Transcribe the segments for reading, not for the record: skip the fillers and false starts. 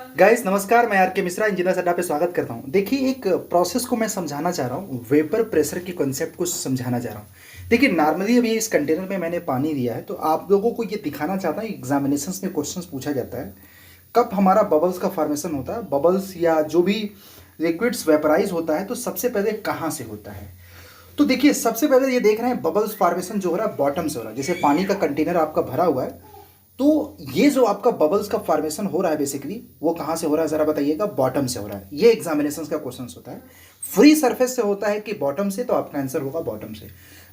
Guys नमस्कार, मैं are के मिश्रा इंजीनियर अड्डा पे स्वागत करता हूं। देखिए, एक प्रोसेस को मैं समझाना चाह रहा हूं, वेपर प्रेशर की कॉन्सेप्ट को समझाना चाह रहा हूं। देखिए, नॉर्मली अभी इस कंटेनर में मैंने पानी दिया है, तो आप लोगों को ये दिखाना चाहता हूं। एग्जामिनेशंस में क्वेश्चंस पूछा जाता है कब हमारा बबल्स का फॉर्मेशन होता है, बबल्स या जो भी लिक्विड्स वेपराइज होता है तो सबसे पहले कहाँ से होता है। तो देखिए, सबसे पहले ये देख रहे हैं बबल्स फॉर्मेशन जो हो रहा है बॉटम से हो रहा है। जैसे पानी का कंटेनर आपका भरा हुआ है, तो ये जो आपका बबल्स का फॉर्मेशन हो रहा है बेसिकली वो कहाँ से हो रहा है जरा बताइएगा। बॉटम से हो रहा है। ये एग्जामिनेशन का क्वेश्चन होता है। फ्री सरफेस से होता है कि बॉटम से, तो आपका आंसर होगा बॉटम से।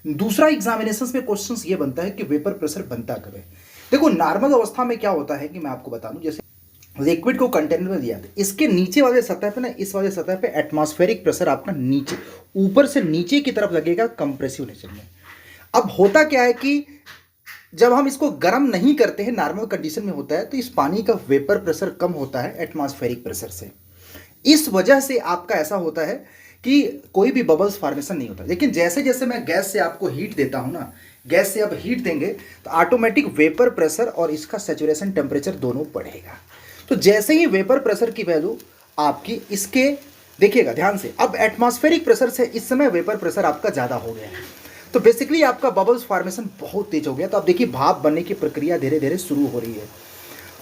दूसरा एग्जामिनेशन में क्वेश्चन ये बनता है कि वेपर प्रेशर बनता कब है। देखो, नॉर्मल अवस्था में क्या होता है कि मैं आपको बता दूं, जैसे लिक्विड को कंटेनर में दिया था, इसके नीचे वाले सतह पे ना, इस वाले सतह पे एटमॉस्फेरिक प्रेशर आपका नीचे ऊपर से नीचे की तरफ लगेगा कंप्रेसिव नेचर में। अब होता क्या है कि जब हम इसको गर्म नहीं करते हैं, नॉर्मल कंडीशन में होता है, तो इस पानी का वेपर प्रेशर कम होता है एटमॉस्फेरिक प्रेशर से। इस वजह से आपका ऐसा होता है कि कोई भी बबल्स फॉर्मेशन नहीं होता। लेकिन जैसे जैसे मैं गैस से आपको हीट देता हूं ना, गैस से अब हीट देंगे तो ऑटोमेटिक वेपर प्रेशर और इसका सेचुरेशन टेम्परेचर दोनों बढ़ेगा। तो जैसे ही वेपर प्रेशर की वैल्यू आपकी इसके, देखिएगा ध्यान से, अब एटमॉस्फेरिक प्रेशर से इस समय वेपर प्रेशर आपका ज़्यादा हो गया है, तो बेसिकली आपका बबल्स फॉर्मेशन बहुत तेज हो गया। तो आप देखिए, भाप बनने की प्रक्रिया धीरे धीरे शुरू हो रही है।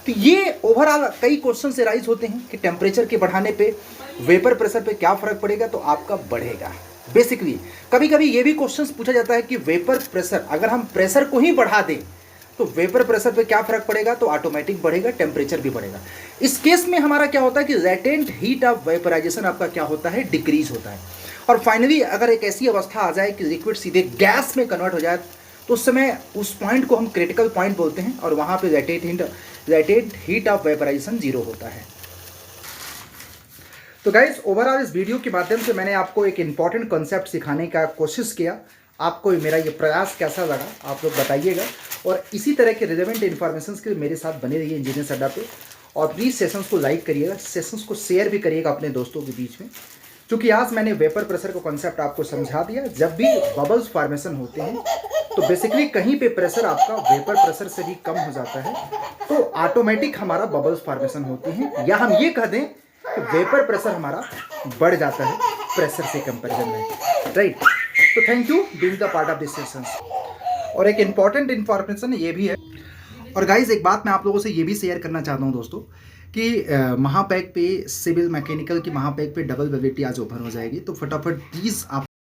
तो ये ओवरऑल कई क्वेश्चन से राइज होते हैं कि टेम्परेचर के बढ़ाने पे वेपर प्रेशर पे क्या फर्क पड़ेगा, तो आपका बढ़ेगा। बेसिकली कभी कभी ये भी क्वेश्चन पूछा जाता है कि वेपर प्रेशर, अगर हम प्रेशर को ही बढ़ा दें तो वेपर प्रेशर पे क्या फर्क पड़ेगा, तो ऑटोमेटिक बढ़ेगा, टेम्परेचर भी बढ़ेगा। इस केस में हमारा क्या होता है कि लेटेंट हीट ऑफ वेपराइजेशन आपका क्या होता है, डिक्रीज होता है। और फाइनली अगर एक ऐसी अवस्था आ जाए कि लिक्विड सीधे गैस में कन्वर्ट हो जाए, तो उस समय उस पॉइंट को हम क्रिटिकल पॉइंट बोलते हैं, और वहाँ पे latent heat of vaporization zero होता है। तो गाइज, ओवरऑल इस वीडियो के माध्यम से मैंने आपको एक इंपॉर्टेंट कॉन्सेप्ट सिखाने का कोशिश किया। आपको मेरा ये प्रयास कैसा लगा आप लोग बताइएगा, और इसी तरह के रिलेवेंट इन्फॉर्मेशन के लिए मेरे साथ बने रहिए इंजीनियर अड्डा पे। और प्लीज़ सेशंस को लाइक करिएगा, सेशंस को शेयर भी करिएगा अपने दोस्तों के बीच में। क्योंकि आज मैंने वेपर प्रेशर का कॉन्सेप्ट आपको समझा दिया। जब भी बबल्स फॉर्मेशन होते हैं तो बेसिकली कहीं पे प्रेशर आपका वेपर प्रेशर से भी कम हो जाता है, तो ऑटोमेटिक हमारा बबल्स फॉर्मेशन होती हैं, या हम ये कह दें कि वेपर प्रेशर हमारा बढ़ जाता है प्रेशर से कंपेरिजन में, राइट। तो thank you being the part of this session. और एक इंपॉर्टेंट इन्फॉर्मेशन ये भी है, और गाइज एक बात मैं आप लोगों से ये भी शेयर करना चाहता हूँ दोस्तों, कि महापैक पे सिविल मैकेनिकल की महापैक पे डबल वेबिलिटी आज ओपन हो जाएगी। तो फटाफट प्लीज़ आप